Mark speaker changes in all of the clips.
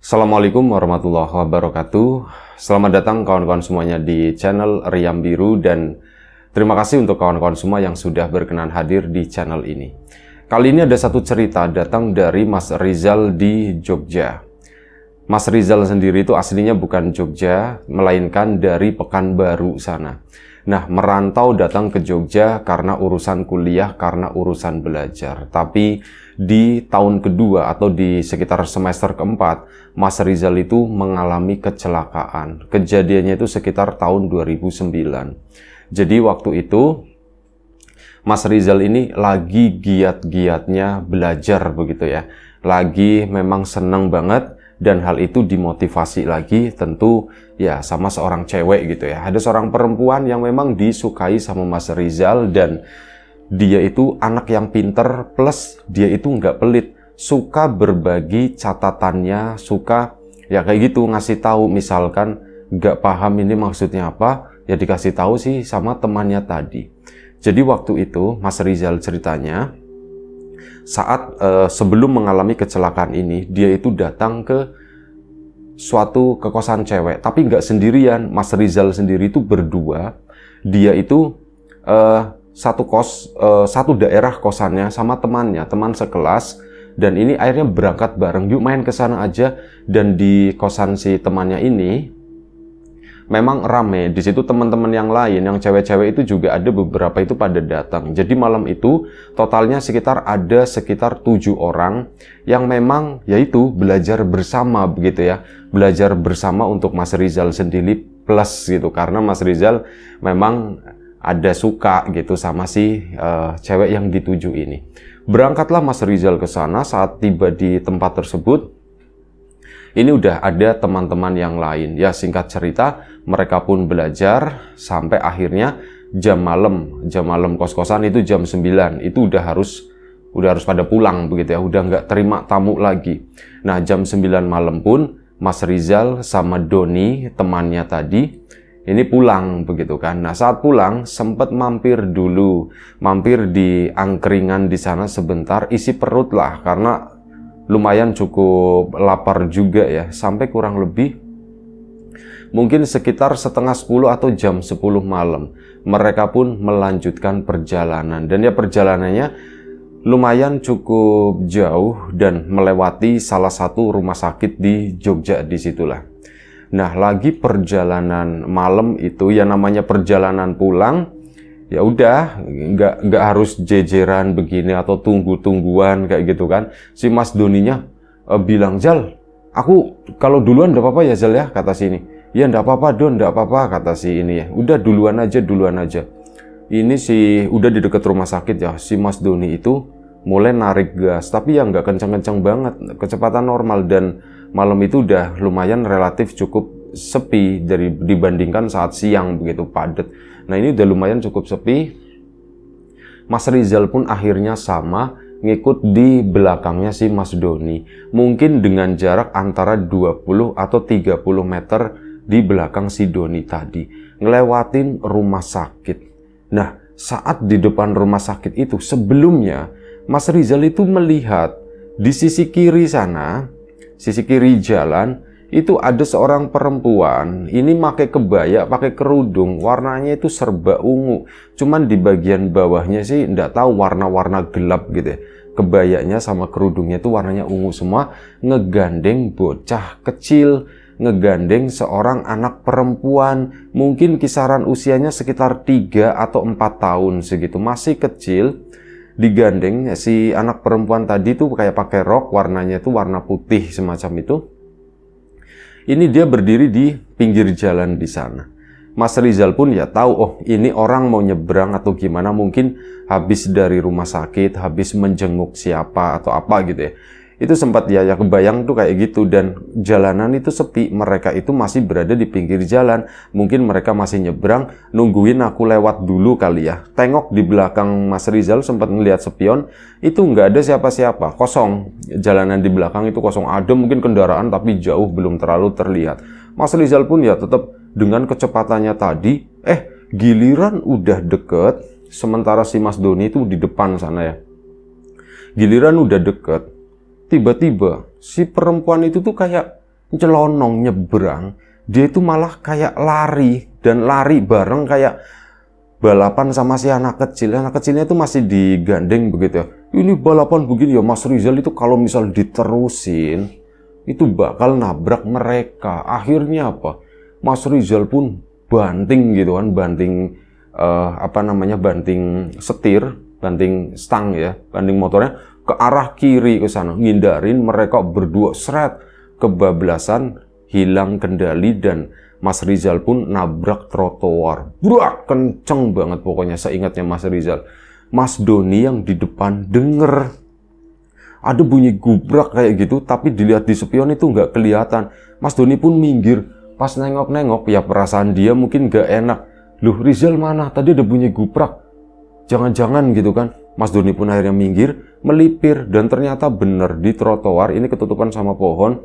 Speaker 1: Assalamualaikum warahmatullahi wabarakatuh. Selamat datang kawan-kawan semuanya di channel Riam Biru, dan terima kasih untuk kawan-kawan semua yang sudah berkenan hadir di channel ini. Kali ini ada satu cerita datang dari Mas Rizal di Jogja. Mas Rizal sendiri itu aslinya bukan Jogja, melainkan dari Pekanbaru sana. Nah, merantau datang ke Jogja karena urusan kuliah, karena urusan belajar. Tapi di tahun kedua atau di sekitar semester keempat, Mas Rizal itu mengalami kecelakaan. Kejadiannya itu sekitar tahun 2009. Jadi waktu itu Mas Rizal ini lagi giat-giatnya belajar begitu ya. Lagi memang senang banget, dan hal itu dimotivasi lagi tentu ya sama seorang cewek gitu ya. Ada seorang perempuan yang memang disukai sama Mas Rizal, dan dia itu anak yang pinter, plus dia itu nggak pelit, suka berbagi catatannya, suka ya kayak gitu ngasih tahu. Misalkan nggak paham ini maksudnya apa, ya dikasih tahu sih sama temannya tadi. Jadi waktu itu Mas Rizal ceritanya saat sebelum mengalami kecelakaan ini, dia itu datang ke suatu kekosan cewek, tapi nggak sendirian. Mas Rizal sendiri itu berdua. Dia itu satu daerah kosannya sama temannya, teman sekelas, dan ini akhirnya berangkat bareng, yuk main ke sana aja. Dan di kosan si temannya ini memang rame. Di situ teman-teman yang lain, yang cewek-cewek itu juga ada beberapa itu pada datang. Jadi malam itu totalnya ada sekitar 7 orang yang memang yaitu belajar bersama begitu ya. Belajar bersama untuk Mas Rizal sendiri plus gitu, karena Mas Rizal memang ada suka gitu sama si cewek yang dituju ini. Berangkatlah Mas Rizal ke sana. Saat tiba di tempat tersebut, ini udah ada teman-teman yang lain. Ya singkat cerita, mereka pun belajar sampai akhirnya jam malam kos-kosan itu jam 9. Itu udah harus pada pulang begitu ya. Udah nggak terima tamu lagi. Nah, jam 9 malam pun Mas Rizal sama Doni, temannya tadi, ini pulang begitu kan. Nah, saat pulang sempat mampir di angkringan di sana sebentar, isi perut lah, karena lumayan cukup lapar juga ya, sampai kurang lebih mungkin sekitar setengah 10 atau jam 10 malam. Mereka pun melanjutkan perjalanan, dan ya perjalanannya lumayan cukup jauh dan melewati salah satu rumah sakit di Jogja disitulah. Nah, lagi perjalanan malam itu ya, namanya perjalanan pulang, ya udah nggak harus jejeran begini atau tungguan kayak gitu kan. Si Mas Doninya bilang, "Zal, aku kalau duluan nggak apa-apa ya Zal ya," kata si ini. "Ya nggak apa-apa Don, nggak apa-apa," kata si ini ya. "Udah duluan aja." Ini si udah di dekat rumah sakit ya, si Mas Doni itu mulai narik gas, tapi ya nggak kencang-kencang banget, kecepatan normal, dan malam itu udah lumayan relatif cukup sepi dibandingkan saat siang begitu padat. Nah, ini udah lumayan cukup sepi. Mas Rizal pun akhirnya sama, ngikut di belakangnya si Mas Doni. Mungkin dengan jarak antara 20 atau 30 meter di belakang si Doni tadi. Ngelewatin rumah sakit. Nah, saat di depan rumah sakit itu, sebelumnya Mas Rizal itu melihat di sisi kiri sana, sisi kiri jalan, itu ada seorang perempuan, ini pakai kebaya, pakai kerudung, warnanya itu serba ungu. Cuman di bagian bawahnya sih nggak tahu, warna-warna gelap gitu ya. Kebayanya sama kerudungnya itu warnanya ungu semua, ngegandeng bocah kecil, ngegandeng seorang anak perempuan, mungkin kisaran usianya sekitar 3 atau 4 tahun segitu, masih kecil. Digandeng si anak perempuan tadi tuh kayak pakai rok, warnanya itu warna putih semacam itu. Ini dia berdiri di pinggir jalan di sana. Mas Rizal pun ya tahu, oh ini orang mau nyebrang atau gimana, mungkin habis dari rumah sakit, habis menjenguk siapa atau apa gitu ya. Itu sempat ya kebayang tuh kayak gitu, dan jalanan itu sepi, mereka itu masih berada di pinggir jalan. Mungkin mereka masih nyebrang, nungguin aku lewat dulu kali ya. Tengok di belakang Mas Rizal, sempat ngelihat spion, itu nggak ada siapa-siapa, kosong. Jalanan di belakang itu kosong, ada mungkin kendaraan tapi jauh, belum terlalu terlihat. Mas Rizal pun ya tetap dengan kecepatannya tadi, giliran udah deket, sementara si Mas Doni itu di depan sana ya. Giliran udah deket, tiba-tiba si perempuan itu tuh kayak celonong nyebrang, dia itu malah kayak lari, dan lari bareng kayak balapan sama si anak kecil. Anak kecilnya itu masih digandeng begitu ya. Ini balapan begini ya, Mas Rizal itu kalau misal diterusin itu bakal nabrak mereka. Akhirnya apa? Mas Rizal pun banting gitu kan, banting banting setir, banting stang ya, banting motornya ke arah kiri ke sana, ngindarin mereka berdua, seret, kebablasan, hilang kendali, dan Mas Rizal pun nabrak trotoar. Brak, kenceng banget pokoknya seingatnya Mas Rizal. Mas Doni yang di depan denger ada bunyi gubrak kayak gitu, tapi dilihat di spion itu nggak kelihatan. Mas Doni pun minggir. Pas nengok-nengok, ya perasaan dia mungkin nggak enak. Loh, Rizal mana? Tadi ada bunyi gubrak. Jangan-jangan gitu kan. Mas Doni pun akhirnya minggir, melipir, dan ternyata bener di trotoar ini ketutupan sama pohon.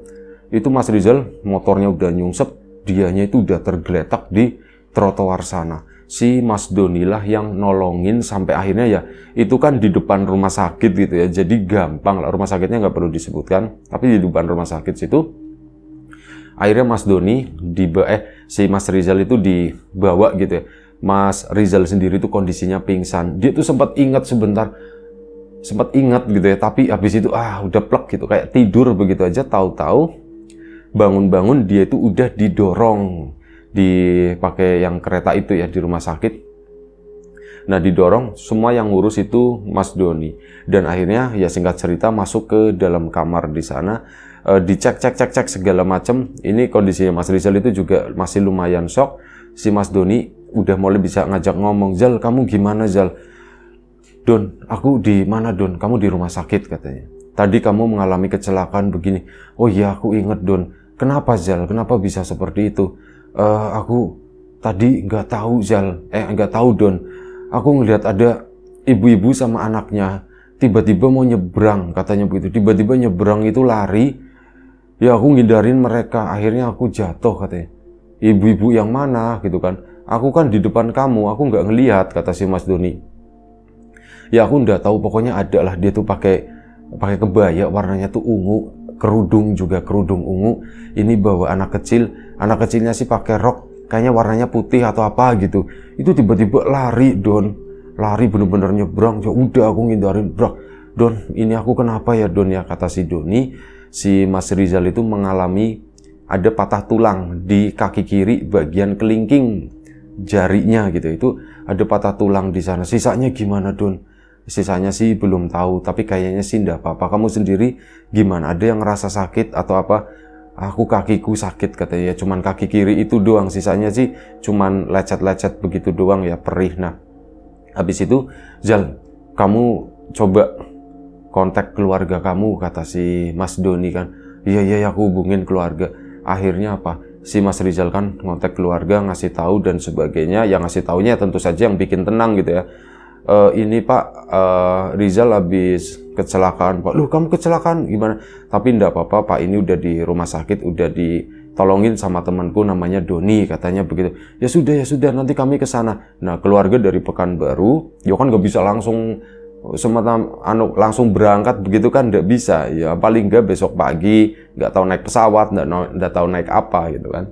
Speaker 1: Itu Mas Rizal motornya udah nyungsep, dianya itu udah tergeletak di trotoar sana. Si Mas Doni lah yang nolongin sampai akhirnya ya, itu kan di depan rumah sakit gitu ya, jadi gampang lah, rumah sakitnya nggak perlu disebutkan, tapi di depan rumah sakit situ akhirnya Mas Doni si Mas Rizal itu dibawa gitu ya. Mas Rizal sendiri tuh kondisinya pingsan, dia tuh sempat ingat sebentar, sempat ingat gitu ya, tapi habis itu udah plek gitu, kayak tidur begitu aja. Tahu-tahu bangun-bangun dia itu udah didorong, dipakai yang kereta itu ya di rumah sakit. Nah, didorong, semua yang ngurus itu Mas Doni. Dan akhirnya ya singkat cerita masuk ke dalam kamar di sana, dicek segala macam. Ini kondisinya Mas Rizal itu juga masih lumayan shock. Si Mas Doni udah mulai bisa ngajak ngomong, "Zal, kamu gimana, Zal?" "Don, aku di mana, Don?" "Kamu di rumah sakit," katanya. "Tadi kamu mengalami kecelakaan begini." "Oh iya, aku inget, Don." "Kenapa, Zal? Kenapa bisa seperti itu?" Aku tadi nggak tahu, Zal. Nggak tahu, Don. Aku ngelihat ada ibu-ibu sama anaknya tiba-tiba mau nyebrang," katanya begitu. "Tiba-tiba nyebrang itu lari. Ya aku ngindarin mereka. Akhirnya aku jatuh," katanya. "Ibu-ibu yang mana?" gitu kan. "Aku kan di depan kamu, aku nggak ngelihat," kata si Mas Doni. "Ya aku nggak tahu, pokoknya ada lah, dia tuh pakai kebaya warnanya tuh ungu, kerudung juga kerudung ungu. Ini bawa anak kecilnya sih pakai rok, kayaknya warnanya putih atau apa gitu. Itu tiba-tiba lari, Don. Lari bener-bener nyebrang. Ya udah aku ngindarin, brak. Don, ini aku kenapa ya, Don ya?" kata si Doni. Si Mas Rizal itu mengalami ada patah tulang di kaki kiri bagian kelingking jarinya gitu. Itu ada patah tulang di sana. "Sisanya gimana, Don?" "Sisanya sih belum tahu, tapi kayaknya sih enggak apa-apa. Kamu sendiri gimana? Ada yang ngerasa sakit atau apa?" "Aku kakiku sakit," katanya. "Ya cuman kaki kiri itu doang, sisanya sih cuman lecet-lecet begitu doang ya, perih." Nah, habis itu, "Zal, kamu coba kontak keluarga kamu," kata si Mas Doni kan. Iya, aku hubungin keluarga." Akhirnya apa? Si Mas Rizal kan ngontak keluarga, ngasih tahu dan sebagainya. Yang ngasih taunya tentu saja yang bikin tenang gitu ya. "Ini Pak, Rizal habis kecelakaan, Pak." "Loh, kamu kecelakaan gimana?" "Tapi enggak apa-apa, Pak, ini udah di rumah sakit, udah ditolongin sama temanku namanya Doni," katanya begitu. Ya sudah, nanti kami ke sana." Nah, keluarga dari Pekanbaru, ya kan nggak bisa langsung langsung berangkat begitu kan, nggak bisa. Ya paling nggak besok pagi, nggak tahu naik pesawat, nggak tahu naik apa gitu kan.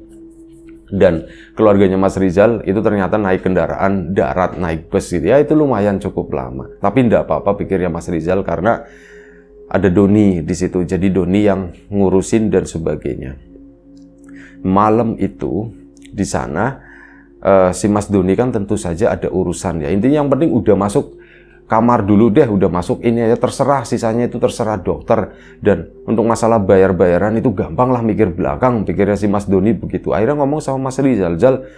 Speaker 1: Dan keluarganya Mas Rizal itu ternyata naik kendaraan darat, naik bus gitu ya. Itu lumayan cukup lama, tapi nggak apa-apa pikirnya Mas Rizal, karena ada Doni di situ. Jadi Doni yang ngurusin dan sebagainya. Malam itu di sana si Mas Doni kan tentu saja ada urusan ya. Intinya yang penting udah masuk kamar dulu deh, udah masuk ini aja, terserah, sisanya itu terserah dokter. Dan untuk masalah bayar-bayaran itu gampang lah, mikir belakang, pikirnya si Mas Doni begitu. Akhirnya ngomong sama Mas Rizal, "Zal,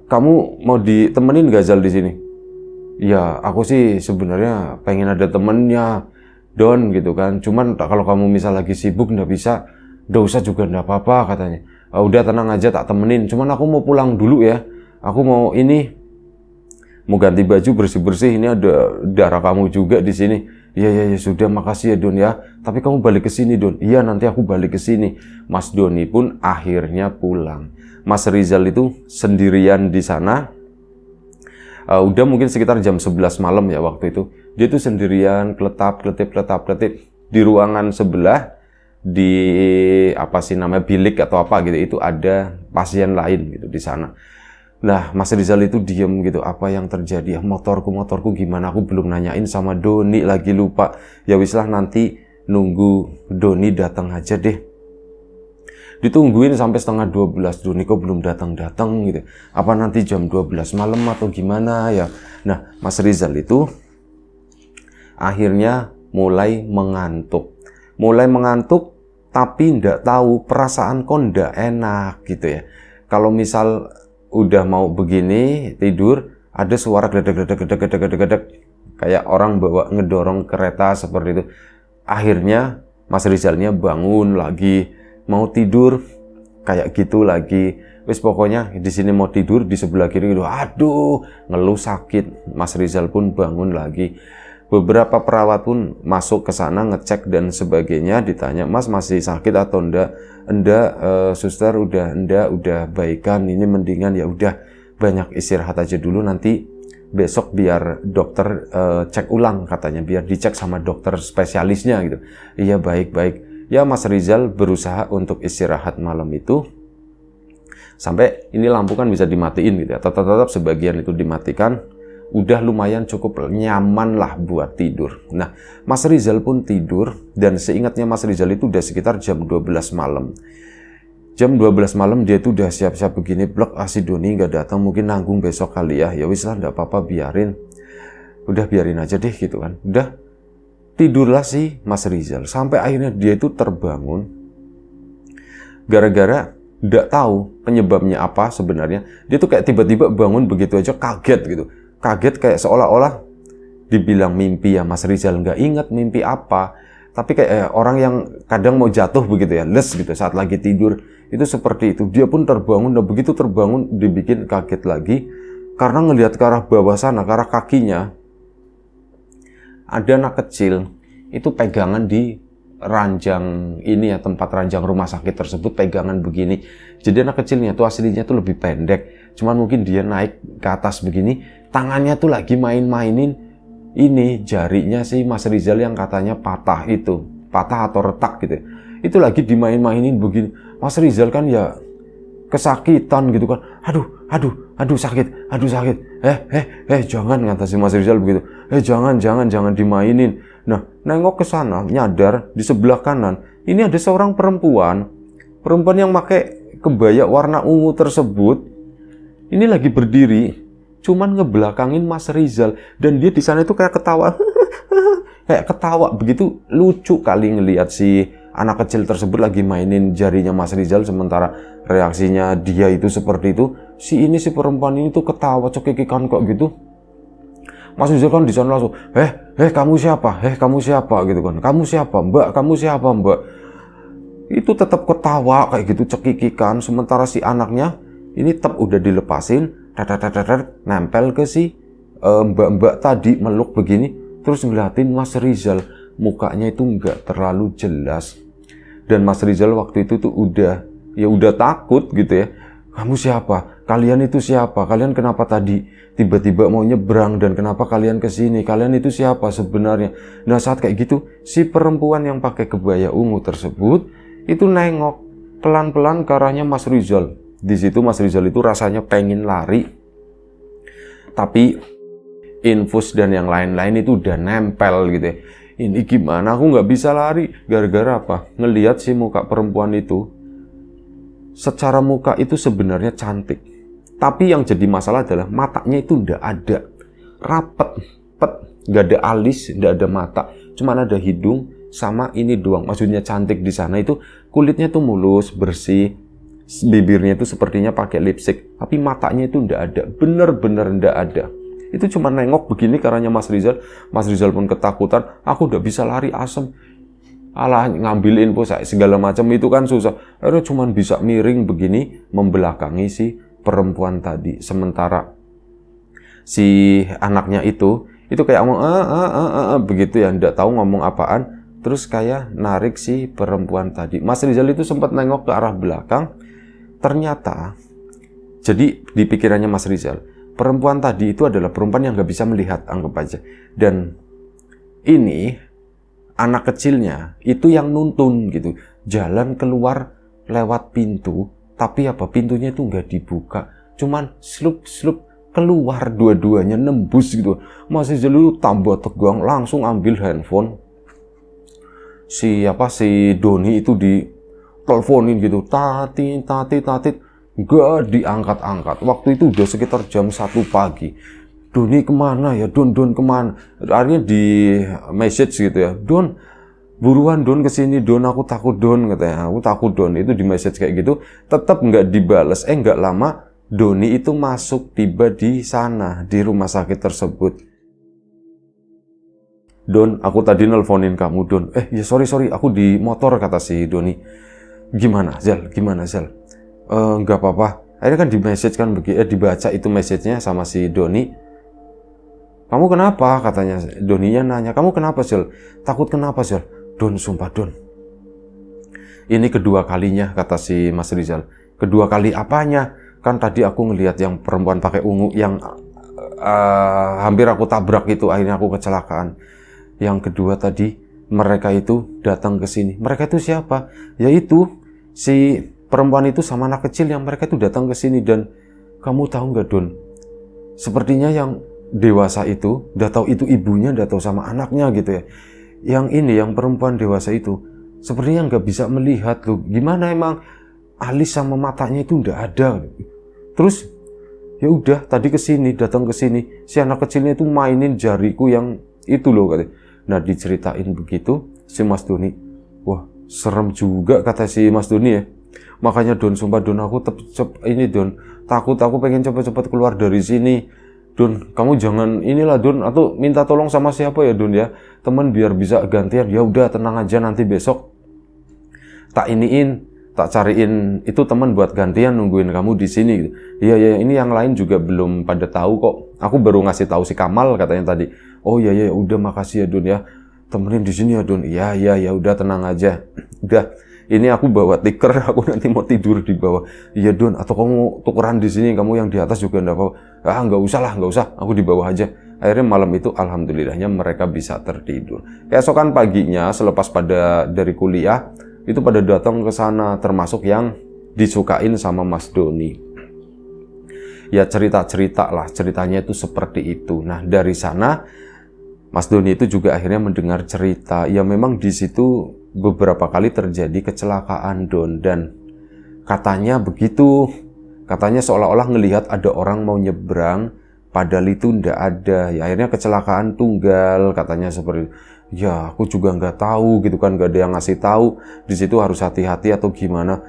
Speaker 1: kamu mau ditemenin gak, Zal, di sini?" "Ya aku sih sebenarnya pengen ada temennya, Don," gitu kan. "Cuman kalau kamu misal lagi sibuk nggak bisa, nggak usah juga nggak apa-apa," katanya. "Udah tenang aja, tak temenin. Cuman aku mau pulang dulu ya. Aku mau ganti baju, bersih-bersih, ini ada darah kamu juga di sini." Ya sudah, makasih ya, Don ya. Tapi kamu balik ke sini, Don." "Iya, nanti aku balik ke sini." Mas Doni pun akhirnya pulang. Mas Rizal itu sendirian di sana. Udah mungkin sekitar jam 11 malam ya waktu itu. Dia tuh sendirian, kletap-kletip di ruangan sebelah. di apa sih namanya bilik atau apa gitu, itu ada pasien lain gitu di sana. Nah, Mas Rizal itu diem gitu, apa yang terjadi? Motorku gimana? Aku belum nanyain sama Doni, lagi lupa. Ya wis lah, nanti nunggu Doni datang aja deh. Ditungguin sampai setengah 12, Doni kok belum datang-datang gitu. Apa nanti jam 12 malam atau gimana ya? Nah, Mas Rizal itu akhirnya mulai mengantuk. Tapi ndak tahu perasaan kok ndak enak gitu ya. Kalau misal udah mau begini tidur, ada suara gedek kayak orang bawa ngedorong kereta seperti itu. Akhirnya Mas Rizalnya bangun lagi, mau tidur kayak gitu lagi. Wis pokoknya di sini mau tidur, di sebelah kiri gitu. Aduh, ngeluh sakit. Mas Rizal pun bangun lagi. Beberapa perawat pun masuk ke sana ngecek dan sebagainya, ditanya, "Mas masih sakit atau enggak?" "Enggak, suster, udah baikan, ini mendingan, ya udah banyak istirahat aja dulu, nanti besok biar dokter cek ulang," katanya, "biar dicek sama dokter spesialisnya," gitu. "Iya, baik." Ya, Mas Rizal berusaha untuk istirahat malam itu sampai ini lampu kan bisa dimatiin gitu ya. Tetap sebagian itu dimatikan. Udah lumayan cukup nyaman lah buat tidur. Nah, Mas Rizal pun tidur, dan seingatnya Mas Rizal itu udah sekitar jam 12 malam. Jam 12 malam dia tuh udah siap-siap begini, blok, si Doni nggak datang, mungkin nanggung besok kali ya. Ya wis lah, nggak apa-apa, biarin. Udah biarin aja deh gitu kan. Udah tidurlah si Mas Rizal. Sampai akhirnya dia itu terbangun. Gara-gara nggak tahu penyebabnya apa sebenarnya. Dia tuh kayak tiba-tiba bangun begitu aja, kaget gitu. Kaget kayak seolah-olah dibilang mimpi ya. Mas Rizal nggak ingat mimpi apa, tapi kayak orang yang kadang mau jatuh begitu ya, les gitu saat lagi tidur, itu seperti itu. Dia pun terbangun, dan begitu terbangun dibikin kaget lagi karena ngelihat ke arah bawah sana, ke arah kakinya ada anak kecil itu pegangan di ranjang ini ya, tempat ranjang rumah sakit tersebut, pegangan begini. Jadi anak kecilnya tuh aslinya tuh lebih pendek, cuman mungkin dia naik ke atas begini, tangannya tuh lagi mainin ini jarinya si Mas Rizal yang katanya patah atau retak gitu. Itu lagi dimain-mainin begini. Mas Rizal kan ya kesakitan gitu kan. Aduh sakit. Jangan, kata si Mas Rizal begitu. Jangan dimainin. Nah, nengok ke sana, nyadar di sebelah kanan, ini ada seorang perempuan yang pakai kebaya warna ungu tersebut. Ini lagi berdiri, cuman ngebelakangin Mas Rizal, dan dia di sana itu kayak ketawa, kayak ketawa begitu, lucu kali ngelihat si anak kecil tersebut lagi mainin jarinya Mas Rizal, sementara reaksinya dia itu seperti itu. Si perempuan ini tuh ketawa cekikikan kok gitu. Mas Rizal kan di sana langsung, kamu siapa? Kamu siapa? Gitu kan. Kamu siapa, Mbak? Kamu siapa, Mbak? Itu tetap ketawa kayak gitu, cekikikan, sementara si anaknya ini tetap udah dilepasin, nempel ke si mbak-mbak tadi, meluk begini, terus ngeliatin Mas Rizal. Mukanya itu nggak terlalu jelas, dan Mas Rizal waktu itu tuh udah takut gitu ya. "Kamu siapa? Kalian itu siapa? Kalian kenapa tadi tiba-tiba mau nyebrang, dan kenapa kalian kesini? Kalian itu siapa sebenarnya?" Nah, saat kayak gitu, si perempuan yang pakai kebaya ungu tersebut itu nengok pelan-pelan ke arahnya Mas Rizal. Di situ Mas Rizal itu rasanya pengen lari, tapi infus dan yang lain-lain itu udah nempel gitu ya. Ini gimana, aku nggak bisa lari. Gara-gara apa? Ngelihat si muka perempuan itu, secara muka itu sebenarnya cantik, tapi yang jadi masalah adalah matanya itu nggak ada, rapet, nggak ada alis, nggak ada mata, cuma ada hidung sama ini doang. Maksudnya cantik di sana itu kulitnya tuh mulus, bersih, bibirnya itu sepertinya pakai lipstick, tapi matanya itu nggak ada, bener-bener nggak ada. Itu cuma nengok begini karena Mas Rizal. Mas Rizal pun ketakutan, "Aku udah bisa lari, asem." Alah, ngambil info segala macam itu kan susah. Akhirnya cuma bisa miring begini membelakangi si perempuan tadi. Sementara si anaknya itu kayak ngomong begitu ya, nggak tahu ngomong apaan. Terus kayak narik si perempuan tadi. Mas Rizal itu sempat nengok ke arah belakang. Ternyata, jadi di pikirannya Mas Rizal, perempuan tadi itu adalah perempuan yang nggak bisa melihat, anggap aja. Dan ini anak kecilnya itu yang nuntun gitu. jalan keluar lewat pintu, tapi pintunya itu nggak dibuka, cuman slup keluar dua-duanya, nembus gitu. Mas Rizal itu tambah tegang, langsung ambil handphone si Doni itu, diteleponin gitu, tatit, nggak diangkat-angkat. Waktu itu udah sekitar jam 1 pagi. Doni kemana ya, Don kemana? Akhirnya di message gitu ya, Don buruan Don kesini Don, aku takut Don, katanya, aku takut Don. Itu di message kayak gitu, tetap nggak dibales. Nggak lama Doni itu masuk, tiba di sana, di rumah sakit tersebut. Don, aku tadi nelponin kamu Don. Ya sorry, aku di motor, kata si Doni. Gimana Zal? Nggak apa-apa. Akhirnya kan di message kan dibaca itu message-nya sama si Doni. Kamu kenapa? Katanya Doninya nanya, kamu kenapa Zal? Takut kenapa Zal? Don, sumpah Don, ini kedua kalinya, kata si Mas Rizal. Kedua kali apanya? Kan tadi aku ngelihat yang perempuan pakai ungu yang hampir aku tabrak itu, akhirnya aku kecelakaan. Yang kedua tadi mereka itu datang ke sini. Mereka itu siapa? Yaitu si perempuan itu sama anak kecil yang mereka itu datang ke sini. Dan kamu tahu nggak Don? Sepertinya yang dewasa itu, udah tahu itu ibunya, udah tahu sama anaknya gitu ya. Yang ini, yang perempuan dewasa itu, sepertinya nggak bisa melihat loh. Gimana emang alis sama matanya itu nggak ada. Terus ya udah tadi kesini, datang ke sini, si anak kecilnya itu mainin jariku yang itu loh katanya. Nah diceritain begitu si Mas Doni, wah serem juga, kata si Mas Doni ya. Makanya Don, sumpah Don, aku ini Don, takut, aku pengen cepet-cepet keluar dari sini. Don, kamu jangan inilah Don, atau minta tolong sama siapa ya Don ya, teman biar bisa gantian. Ya udah tenang aja, nanti besok tak cariin itu teman buat gantian nungguin kamu di sini. Iya, ini yang lain juga belum pada tahu kok. Aku baru ngasih tahu si Kamal katanya tadi. Oh iya, udah makasih ya Don ya. Temenin di sini ya Don. Iya, udah tenang aja. Udah, ini aku bawa tikar, aku nanti mau tidur di bawah. Iya Don, atau kamu tukeran di sini, kamu yang di atas juga enggak apa-apa. Nggak usah, aku di bawah aja. Akhirnya malam itu alhamdulillahnya mereka bisa tertidur. Keesokan paginya selepas dari kuliah, itu pada datang ke sana, termasuk yang disukain sama Mas Doni. Ya cerita-cerita lah, ceritanya itu seperti itu. Nah dari sana Mas Doni itu juga akhirnya mendengar cerita. Ya memang di situ beberapa kali terjadi kecelakaan Don, dan katanya begitu. Katanya seolah-olah ngelihat ada orang mau nyebrang, padahal itu ndak ada. Ya akhirnya kecelakaan tunggal, katanya seperti itu. Ya aku juga nggak tahu gitu kan, nggak ada yang ngasih tahu. Di situ harus hati-hati atau gimana.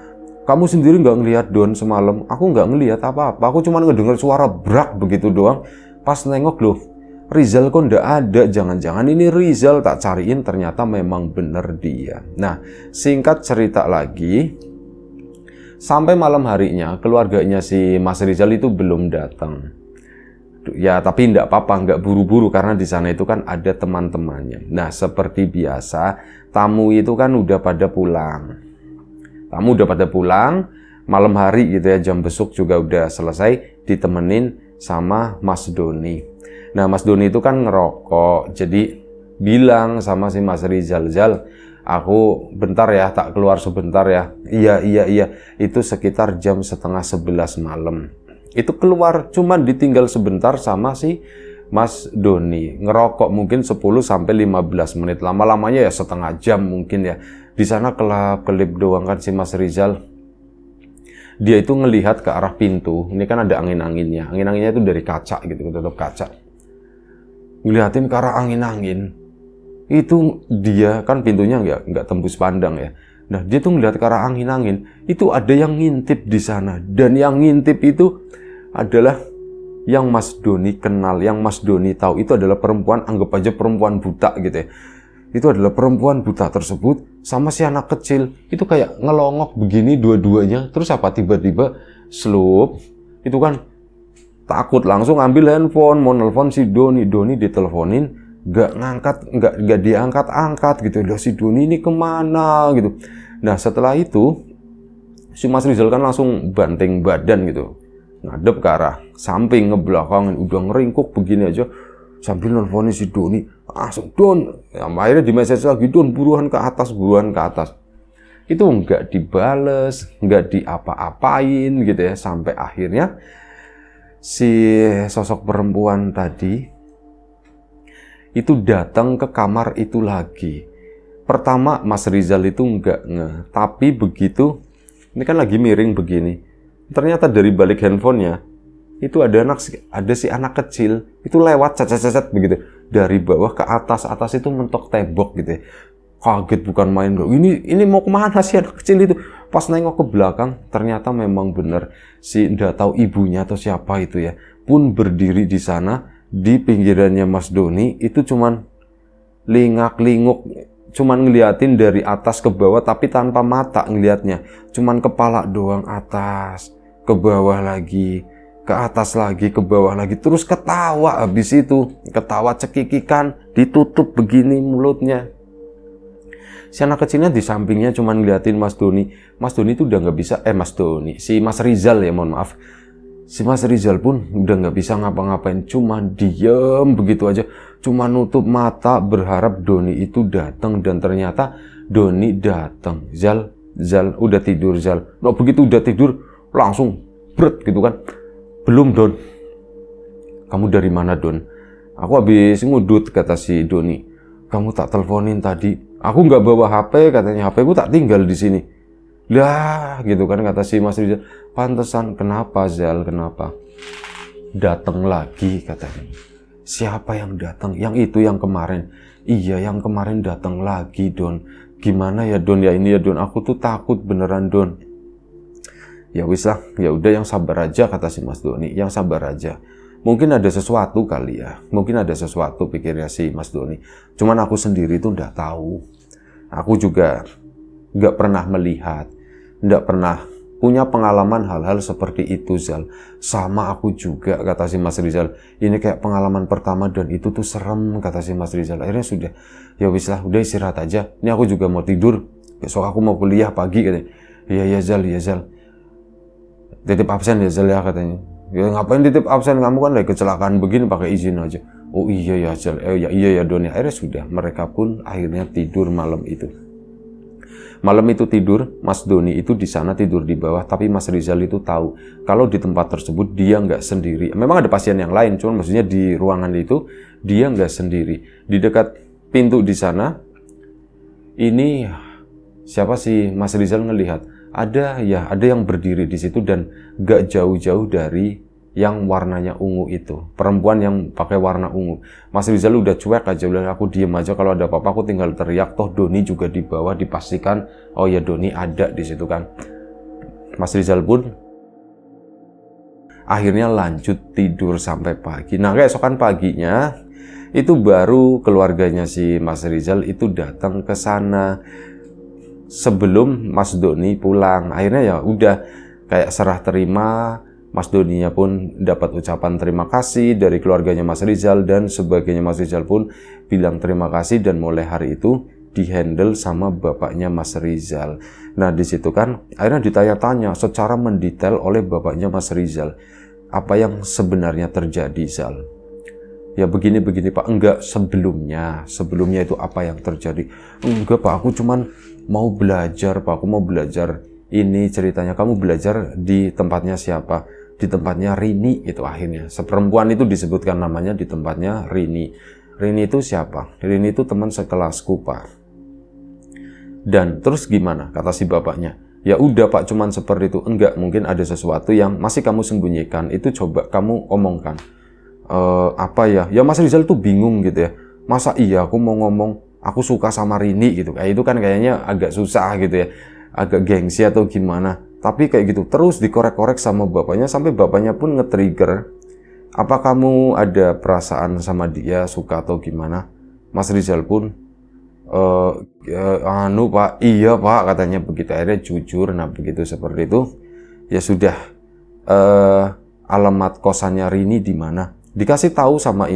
Speaker 1: Kamu sendiri nggak ngelihat Don semalam? Aku nggak ngelihat apa-apa. Aku cuma ngedengar suara brak begitu doang. Pas nengok loh, Rizal kok ndak ada. Jangan-jangan ini Rizal, tak cariin ternyata memang bener dia. Nah singkat cerita lagi, sampai malam harinya keluarganya si Mas Rizal itu belum datang. Ya tapi enggak apa-apa, enggak buru-buru karena di sana itu kan ada teman-temannya. Nah seperti biasa tamu itu kan udah pada pulang. Malam hari gitu ya, jam besuk juga udah selesai, ditemenin sama Mas Doni. Nah Mas Doni itu kan ngerokok, jadi bilang sama si Mas Rizal, Zal, aku bentar ya, tak keluar sebentar ya. Iya, itu sekitar jam 10:30 malam. Itu keluar, cuman ditinggal sebentar sama si Mas Doni. Ngerokok mungkin 10-15 menit. Lama-lamanya ya setengah jam mungkin ya. Di sana kelap-kelip doang kan si Mas Rizal. Dia itu ngelihat ke arah pintu. Ini kan ada angin-anginnya. Angin-anginnya itu dari kaca gitu, tutup kaca. Ngeliatin ke arah angin-angin. Itu dia kan pintunya nggak tembus pandang ya. Nah dia tuh ngeliat ke arah angin-angin. Itu ada yang ngintip di sana. Dan yang ngintip itu adalah yang Mas Doni kenal, yang Mas Doni tahu. Itu adalah perempuan, anggap aja perempuan buta gitu ya. Itu adalah perempuan buta tersebut sama si anak kecil. Itu kayak ngelongok begini dua-duanya. Terus apa tiba-tiba slup. Itu kan takut, langsung ambil handphone, mau nelfon si Doni. Doni diteleponin, nggak diangkat-angkat gitu. Lah si Doni ini kemana gitu. Nah setelah itu si Mas Rizal kan langsung banting badan gitu, ngadep ke arah samping, ngebelakangin, udah ngeringkuk begini aja sambil nelfonin si Doni. Langsung Don, ya, akhirnya di message lagi, Don buruan ke atas. itu nggak dibales, nggak diapa-apain gitu ya, sampai akhirnya si sosok perempuan tadi itu datang ke kamar itu lagi. Pertama Mas Rizal itu nggak ngeh, tapi begitu ini kan lagi miring begini, ternyata dari balik handphonenya itu ada si anak kecil itu lewat cacat begitu dari bawah ke atas itu mentok tembok gitu ya. Kaget bukan main, ini mau kemana sih anak kecil itu. Pas nengok ke belakang ternyata memang benar si nggak tahu ibunya atau siapa itu ya pun berdiri di sana di pinggirannya Mas Doni. Itu cuman lingak-linguk, cuman ngeliatin dari atas ke bawah tapi tanpa mata ngeliatnya, cuman kepala doang, atas ke bawah lagi, ke atas lagi, ke bawah lagi, terus ketawa. Habis itu ketawa cekikikan, ditutup begini mulutnya. Si anak kecilnya di sampingnya cuman ngeliatin Mas Doni. Mas Doni itu udah nggak bisa, si Mas Rizal ya, mohon maaf. Si Mas Rizal pun udah nggak bisa ngapa-ngapain, cuman diem begitu aja, cuma nutup mata berharap Doni itu datang. Dan ternyata Doni datang. Zal udah tidur Zal. Nah begitu udah tidur langsung bret gitu kan. Belum Don. Kamu dari mana Don? Aku habis ngudut, kata si Doni. Kamu tak teleponin tadi. Aku nggak bawa HP, katanya. HP ku tak tinggal di sini. Lah, gitu kan kata si Mas Rizal. Pantesan. Kenapa Zal? Kenapa? Datang lagi katanya. Siapa yang datang? Yang itu yang kemarin. Iya, yang kemarin datang lagi Don. Gimana ya Don? Ya ini ya Don. Aku tuh takut beneran Don. Ya wis lah, ya udah yang sabar aja, kata si Mas Doni. Yang sabar aja. Mungkin ada sesuatu kali ya. Mungkin ada sesuatu, pikirnya si Mas Doni. Cuman aku sendiri tuh nggak tahu. Aku juga nggak pernah melihat, nggak pernah punya pengalaman hal-hal seperti itu Zal. Sama aku juga, kata si Mas Rizal. Ini kayak pengalaman pertama dan itu tuh serem, kata si Mas Rizal. Akhirnya sudah, ya wis lah, udah istirahat aja. Ini aku juga mau tidur. Besok aku mau kuliah pagi, katanya. Iya Zal, iya Zal. Titip absen ya Zal ya, katanya. Ya ngapain titip absen, kamu kan lagi kecelakaan begini, pakai izin aja. Oh iya ya Zal, ya iya ya Don. Akhirnya sudah, mereka pun akhirnya tidur malam itu. Malam itu tidur, Mas Doni itu di sana tidur di bawah, tapi Mas Rizal itu tahu kalau di tempat tersebut dia nggak sendiri. Memang ada pasien yang lain, cuman maksudnya di ruangan itu dia nggak sendiri. Di dekat pintu di sana, ini siapa sih Mas Rizal ngelihat? Ada yang berdiri di situ dan nggak jauh-jauh dari yang warnanya ungu itu, perempuan yang pakai warna ungu. Mas Rizal udah cuek aja, udah aku diem aja, kalau ada apa-apa aku tinggal teriak, toh Doni juga di bawah, dipastikan oh ya Doni ada di situ kan. Mas Rizal pun akhirnya lanjut tidur sampai pagi. Nah keesokan paginya itu baru keluarganya si Mas Rizal itu datang ke sana sebelum Mas Doni pulang. Akhirnya ya udah kayak serah terima. Mas Doninya pun dapat ucapan terima kasih dari keluarganya Mas Rizal dan sebagainya. Mas Rizal pun bilang terima kasih dan mulai hari itu dihandle sama bapaknya Mas Rizal. Nah di situ kan akhirnya ditanya-tanya secara mendetail oleh bapaknya Mas Rizal. Apa yang sebenarnya terjadi Zal? Ya begini Pak. Enggak, sebelumnya itu apa yang terjadi? Enggak Pak, aku cuman mau belajar Pak. Aku mau belajar. Ini ceritanya, kamu belajar di tempatnya siapa? Di tempatnya Rini itu akhirnya. Seperempuan itu disebutkan namanya di tempatnya Rini. Rini itu siapa? Rini itu teman sekelasku Pak. Dan terus gimana? Kata si bapaknya. Ya udah Pak, cuman seperti itu. Enggak, mungkin ada sesuatu yang masih kamu sembunyikan. Itu coba kamu omongkan. Apa ya? Ya Mas Rizal tuh bingung gitu ya. Masa iya aku mau ngomong aku suka sama Rini gitu. Kayak itu kan kayaknya agak susah gitu ya. Agak gengsi atau gimana. Tapi kayak gitu terus dikorek-korek sama bapaknya sampai bapaknya pun nge-trigger. Apa kamu ada perasaan sama dia, suka atau gimana? Mas Rizal pun Pak, iya Pak, katanya begitu. Akhirnya jujur. Nah begitu seperti itu ya sudah, alamat kosannya Rini di mana? Dikasih tahu sama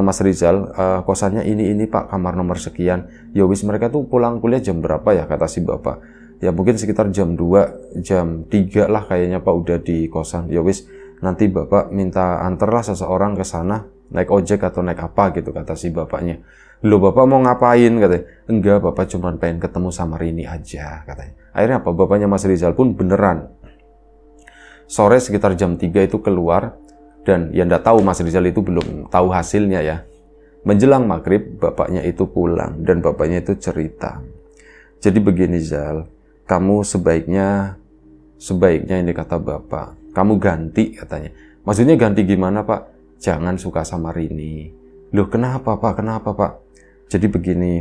Speaker 1: Mas Rizal, kosannya ini Pak, kamar nomor sekian. Ya wis, mereka tuh pulang kuliah jam berapa ya, kata si bapak. Ya mungkin sekitar jam 2, jam 3 lah kayaknya Pak udah di kosan. Ya wis, nanti Bapak minta antarlah seseorang ke sana naik ojek atau naik apa gitu, kata si bapaknya. Loh, bapak mau ngapain, katanya. Enggak, bapak cuma pengen ketemu sama Rini aja, katanya. Akhirnya apa, bapaknya Mas Rizal pun beneran sore sekitar jam 3 itu keluar. Dan ya enggak tahu, Mas Rizal itu belum tahu hasilnya ya. Menjelang maghrib bapaknya itu pulang dan bapaknya itu cerita, jadi begini Zal, kamu sebaiknya ini, kata bapak, kamu ganti, katanya. Maksudnya ganti gimana pak? Jangan suka sama Rini. Loh, kenapa pak? Kenapa pak? Jadi begini,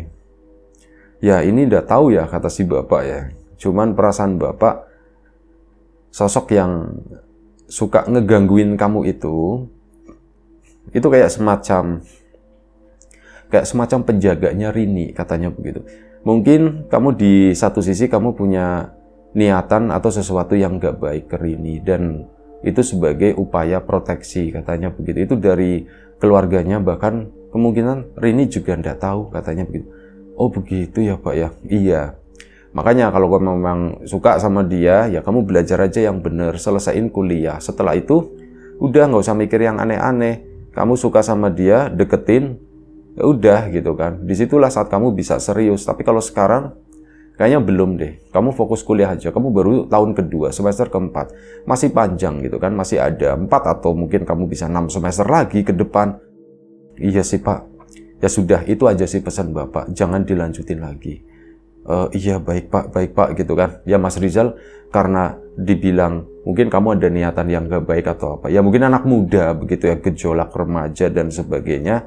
Speaker 1: ya ini udah tahu ya, kata si bapak ya, cuman perasaan bapak, sosok yang suka ngegangguin kamu itu kayak semacam penjaganya Rini, katanya begitu. Mungkin kamu di satu sisi kamu punya niatan atau sesuatu yang gak baik ke Rini, dan itu sebagai upaya proteksi, katanya begitu. Itu dari keluarganya, bahkan kemungkinan Rini juga ndak tahu, katanya begitu. Oh begitu ya pak ya, iya. Makanya kalau kamu memang suka sama dia, ya kamu belajar aja yang bener, selesaiin kuliah. Setelah itu udah nggak usah mikir yang aneh-aneh. Kamu suka sama dia, deketin, ya udah gitu kan. Disitulah saat kamu bisa serius. Tapi kalau sekarang kayaknya belum deh. Kamu fokus kuliah aja. Kamu baru tahun kedua, semester keempat, masih panjang gitu kan. Masih ada 4 atau mungkin kamu bisa 6 semester lagi ke depan. Iya sih pak. Ya sudah, itu aja sih pesan bapak. Jangan dilanjutin lagi. Iya baik pak gitu kan. Ya Mas Rizal karena dibilang mungkin kamu ada niatan yang gak baik atau apa. Ya mungkin anak muda begitu ya, gejolak remaja dan sebagainya.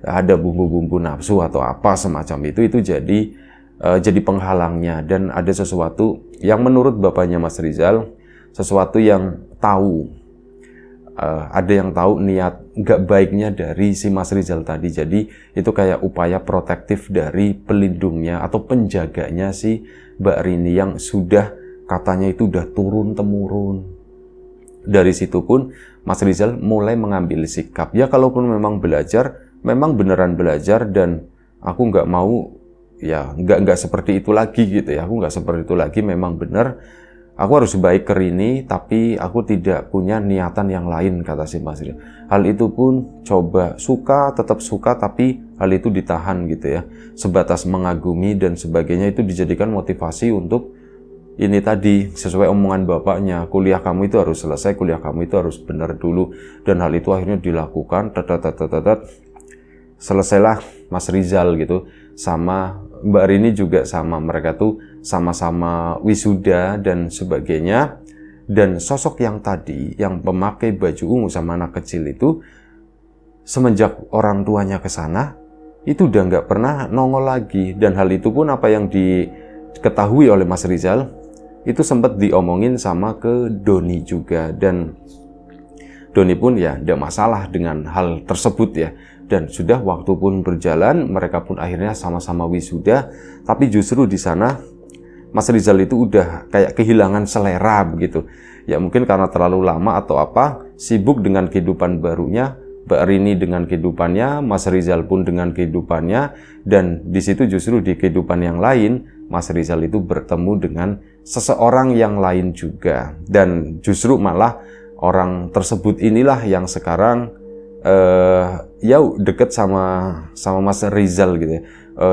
Speaker 1: Ada bumbu-bumbu nafsu atau apa semacam itu jadi penghalangnya. Dan ada sesuatu yang menurut bapaknya Mas Rizal, sesuatu yang tahu, ada yang tahu niat nggak baiknya dari si Mas Rizal tadi. Jadi itu kayak upaya protektif dari pelindungnya atau penjaganya si Mbak Rini yang sudah katanya itu udah turun-temurun. Dari situ pun Mas Rizal mulai mengambil sikap. Ya kalaupun memang belajar, memang beneran belajar, dan aku nggak mau ya nggak seperti itu lagi gitu ya. Aku nggak seperti itu lagi, memang bener. Aku harus baik ke Rini, tapi aku tidak punya niatan yang lain, kata si Mas Rizal. Hal itu pun coba suka, tetap suka, tapi hal itu ditahan gitu ya. Sebatas mengagumi dan sebagainya itu dijadikan motivasi untuk ini tadi, sesuai omongan bapaknya, kuliah kamu itu harus selesai, kuliah kamu itu harus benar dulu. Dan hal itu akhirnya dilakukan, selesailah Mas Rizal gitu. Sama Mbak Rini juga sama, mereka tuh sama-sama wisuda dan sebagainya. Dan sosok yang tadi, yang pemakai baju ungu sama anak kecil itu, semenjak orang tuanya ke sana, itu udah nggak pernah nongol lagi. Dan hal itu pun apa yang diketahui oleh Mas Rizal, itu sempat diomongin sama ke Doni juga. Dan Doni pun ya tidak masalah dengan hal tersebut ya. Dan sudah waktu pun berjalan, mereka pun akhirnya sama-sama wisuda. Tapi justru di sana Mas Rizal itu udah kayak kehilangan selera begitu. Ya mungkin karena terlalu lama atau apa, sibuk dengan kehidupan barunya, Mbak Rini dengan kehidupannya, Mas Rizal pun dengan kehidupannya. Dan di situ justru di kehidupan yang lain, Mas Rizal itu bertemu dengan seseorang yang lain juga. Dan justru malah orang tersebut inilah yang sekarang ya deket sama Mas Rizal gitu ya.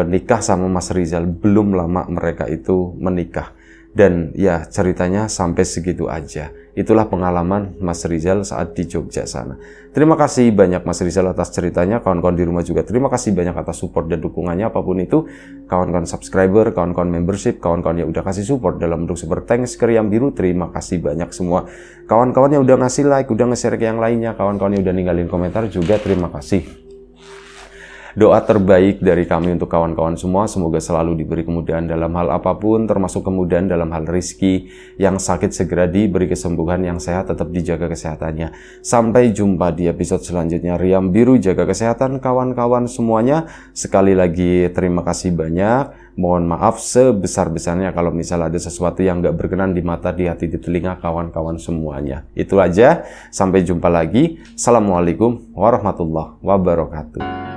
Speaker 1: Nikah sama Mas Rizal, belum lama mereka itu menikah. Dan ya ceritanya sampai segitu aja. Itulah pengalaman Mas Rizal saat di Jogja sana. Terima kasih banyak Mas Rizal atas ceritanya. Kawan-kawan di rumah juga terima kasih banyak atas support dan dukungannya apapun itu. Kawan-kawan subscriber, kawan-kawan membership, kawan-kawan yang udah kasih support dalam bentuk super thanks ke Riam Biru, terima kasih banyak semua. Kawan-kawan yang udah ngasih like, udah nge-share ke yang lainnya, kawan-kawan yang udah ninggalin komentar juga terima kasih. Doa terbaik dari kami untuk kawan-kawan semua, semoga selalu diberi kemudahan dalam hal apapun, termasuk kemudahan dalam hal rezeki, yang sakit segera diberi kesembuhan, yang sehat tetap dijaga kesehatannya. Sampai jumpa di episode selanjutnya. Riam Biru, jaga kesehatan kawan-kawan semuanya. Sekali lagi terima kasih banyak. Mohon maaf sebesar-besarnya kalau misalnya ada sesuatu yang gak berkenan di mata, di hati, di telinga kawan-kawan semuanya. Itu aja, sampai jumpa lagi. Assalamualaikum warahmatullahi wabarakatuh.